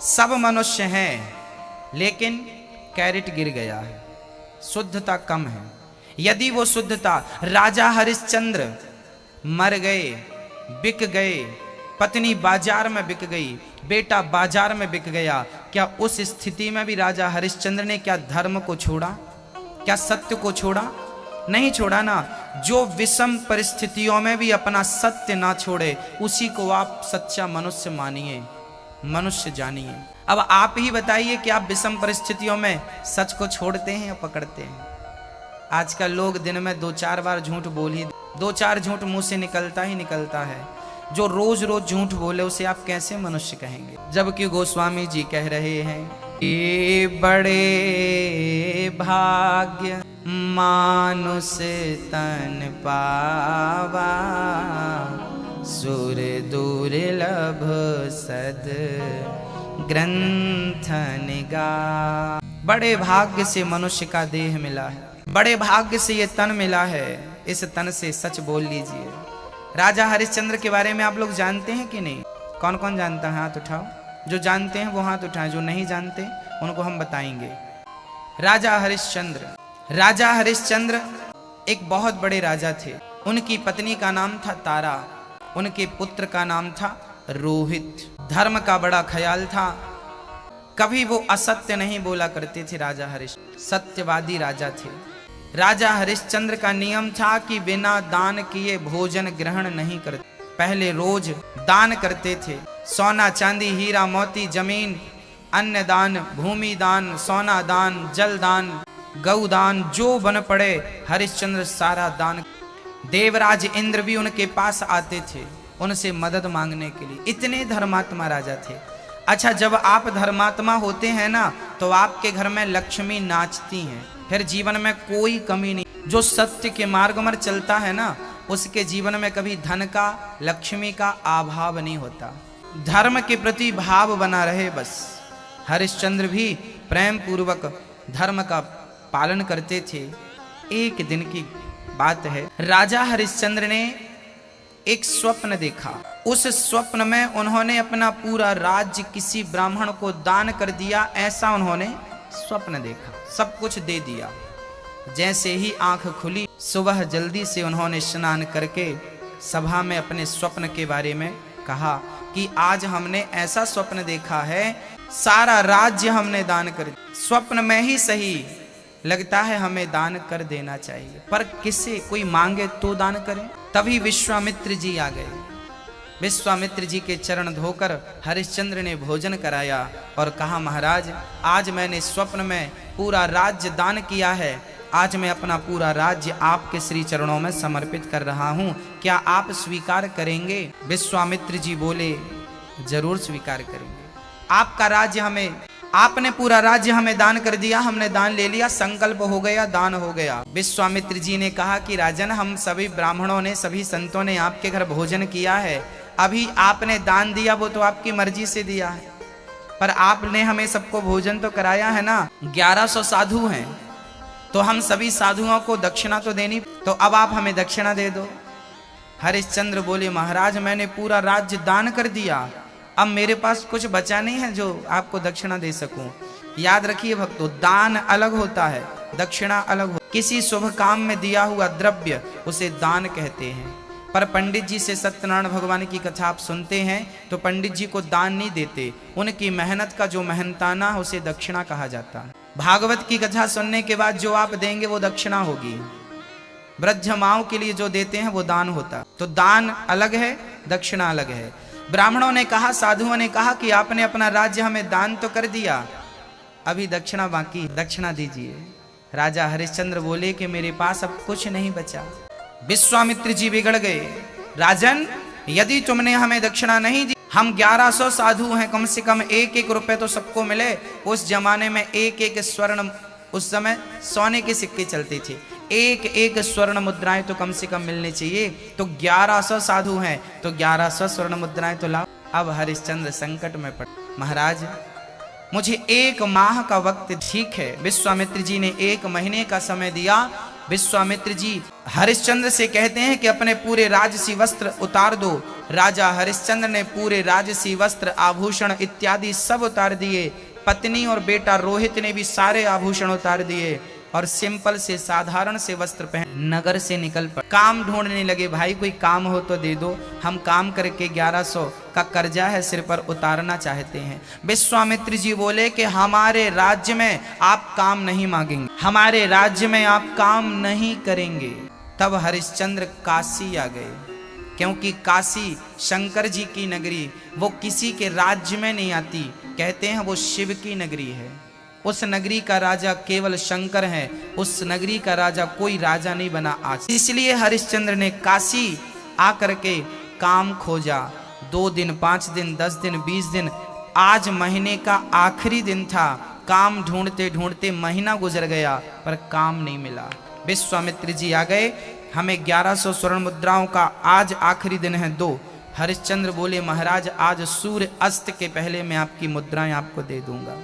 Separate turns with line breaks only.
सब मनुष्य हैं, लेकिन कैरेट गिर गया है, शुद्धता कम है। यदि वो शुद्धता, राजा हरिश्चंद्र मर गए, बिक गए, पत्नी बाजार में बिक गई, बेटा बाजार में बिक गया, क्या उस स्थिति में भी राजा हरिश्चंद्र ने क्या धर्म को छोड़ा? क्या सत्य को छोड़ा? नहीं छोड़ा ना। जो विषम परिस्थितियों में भी अपना सत्य ना छोड़े, उसी को आप सच्चा मनुष्य मानिए, मनुष्य जानिए। अब आप ही बताइए कि आप विषम परिस्थितियों में सच को छोड़ते हैं या पकड़ते हैं? आजकल लोग दिन में 2-4 बार झूठ बोल ही, 2-4 झूठ मुंह से निकलता ही निकलता है। जो रोज रोज झूठ बोले उसे आप कैसे मनुष्य कहेंगे? जबकि गोस्वामी जी कह रहे हैं, ये बड़े भाग्य मानुष तन पावा, सुर दुर्लभ सद ग्रंथन गा। बड़े भाग्य से मनुष्य का देह मिला है, बड़े भाग्य से ये तन मिला है, इस तन से सच बोल लीजिए। राजा हरिश्चंद्र के बारे में आप लोग जानते हैं कि नहीं? कौन कौन जानता है? हाथ उठाओ। जो जानते हैं वो हाथ उठाएं, जो नहीं जानते उनको हम बताएंगे। राजा हरिश्चंद्र एक बहुत बड़े राजा थे। उनकी पत्नी का नाम था तारा, उनके पुत्र का नाम था रोहित। धर्म का बड़ा ख्याल था, कभी वो असत्य नहीं बोला करते थे। राजा हरिश्चंद्र सत्यवादी राजा थे। राजा हरिश्चंद्र का नियम था कि बिना दान किए भोजन ग्रहण नहीं करते। पहले रोज दान करते थे, सोना चांदी हीरा मोती जमीन, अन्न दान, भूमि दान, सोना दान, जल दान, गौ दान, जो बन पड़े हरिश्चंद्र सारा दान। देवराज इंद्र भी उनके पास आते थे उनसे मदद मांगने के लिए। इतने धर्मात्मा राजा थे। अच्छा, जब आप धर्मात्मा होते हैं ना, तो आपके घर में लक्ष्मी नाचती हैं, फिर जीवन में कोई कमी नहीं। जो सत्य के मार्ग में चलता है ना, उसके जीवन में कभी धन का, लक्ष्मी का अभाव नहीं होता। धर्म के प्रति भाव बना रहे बस। हरिश्चंद्र भी प्रेम पूर्वक धर्म का पालन करते थे। एक दिन की बात है, राजा हरिश्चंद्र ने एक स्वप्न देखा। उस स्वप्न में उन्होंने अपना पूरा राज्य किसी ब्राह्मण को दान कर दिया, ऐसा उन्होंने स्वप्न देखा। सब कुछ दे दिया। जैसे ही आंख खुली, सुबह जल्दी से उन्होंने स्नान करके सभा में अपने स्वप्न के बारे में कहा कि आज हमने ऐसा स्वप्न देखा है, सारा राज्य हमने दान कर दिया। स्वप्न में ही सही, लगता है हमें दान कर देना चाहिए, पर किसे? कोई मांगे तो दान करें। तभी विश्वामित्र जी आ गए। विश्वामित्र जी के चरण धोकर हरिश्चंद्र ने भोजन कराया और कहा, महाराज, आज मैंने स्वप्न में पूरा राज्य दान किया है। आज मैं अपना पूरा राज्य आपके श्री चरणों में समर्पित कर रहा हूँ, क्या आप स्वीकार करेंगे? विश्वामित्र जी बोले, जरूर स्वीकार करेंगे। आपका राज्य हमें, आपने पूरा राज्य हमें दान कर दिया, हमने दान ले लिया, संकल्प हो गया, दान हो गया। विश्वामित्र जी ने कहा कि राजन, हम सभी ब्राह्मणों ने, सभी संतों ने आपके घर भोजन किया है। अभी आपने दान दिया वो तो आपकी मर्जी से दिया है, पर आपने हमें सबको भोजन तो कराया है ना। 1100 साधु हैं, तो हम सभी साधुओं को दक्षिणा तो देनी, तो अब आप हमें दक्षिणा दे दो। हरिश्चंद्र बोले, महाराज, मैंने पूरा राज्य दान कर दिया, अब मेरे पास कुछ बचा नहीं है जो आपको दक्षिणा दे सकूं। याद रखिए भक्तों, दान अलग होता है, दक्षिणा अलग हो। किसी शुभ काम में दिया हुआ द्रव्य उसे दान कहते हैं। पर पंडित जी से सत्यनारायण भगवान की कथा आप सुनते हैं तो पंडित जी को दान नहीं देते, उनकी मेहनत का जो मेहनताना है उसे दक्षिणा कहा जाता है। भागवत की कथा सुनने के बाद जो आप देंगे वो दक्षिणा होगी। वृद्ध माओं के लिए जो देते हैं वो दान होता। तो दान अलग है, दक्षिणा अलग है। ब्राह्मणों ने कहा, साधुओं ने कहा कि आपने अपना राज्य हमें दान तो कर दिया, अभी दक्षिणा बाकी, दक्षिणा दीजिए। राजा हरिश्चंद्र बोले कि मेरे पास अब कुछ नहीं बचा। विश्वामित्र जी बिगड़ गए, राजन, यदि तुमने हमें दक्षिणा नहीं दी, हम 1100 साधु हैं, कम से कम 1-1 रुपए तो सबको मिले। उस जमाने में 1-1 स्वर्ण, उस समय सोने के सिक्के चलते थे, 1-1 स्वर्ण मुद्राएं तो कम से कम मिलने चाहिए। तो 1100 साधु हैं तो 1100 स्वर्ण मुद्राएं तो लाओ। अब हरिश्चंद्र संकट में पड़े, महाराज, मुझे 1 माह का वक्त, ठीक है। विश्वामित्र जी ने 1 महीने का समय दिया विश्वामित्र जी हरिश्चंद्र से कहते हैं कि अपने पूरे राजसी वस्त्र उतार दो। राजा हरिश्चंद्र ने पूरे राजसी वस्त्र आभूषण इत्यादि सब उतार दिए। पत्नी और बेटा रोहित ने भी सारे आभूषण उतार दिए और सिंपल से साधारण से वस्त्र पहन नगर से निकल पड़े। काम ढूंढने लगे, भाई कोई काम हो तो दे दो, हम काम करके 1100 का कर्जा है सिर पर उतारना चाहते हैं। विश्वामित्र जी बोले कि हमारे राज्य में आप काम नहीं मांगेंगे, हमारे राज्य में आप काम नहीं करेंगे। तब हरिश्चंद्र काशी आ गए, क्योंकि काशी शंकर जी की नगरी, वो किसी के राज्य में नहीं आती, कहते हैं वो शिव की नगरी है। उस नगरी का राजा केवल शंकर है, उस नगरी का राजा कोई राजा नहीं बना आज। इसलिए हरिश्चंद्र ने काशी आकर के काम खोजा। 2 दिन, 5 दिन, 10 दिन, 20 दिन, आज महीने का आखिरी दिन था। काम ढूंढते ढूंढते महीना गुजर गया पर काम नहीं मिला। विश्वामित्र जी आ गए, हमें 1100 स्वर्ण मुद्राओं का आज आखिरी दिन है, दो। हरिश्चंद्र बोले महाराज आज सूर्य अस्त के पहले मैं आपकी मुद्राएं आपको दे दूंगा।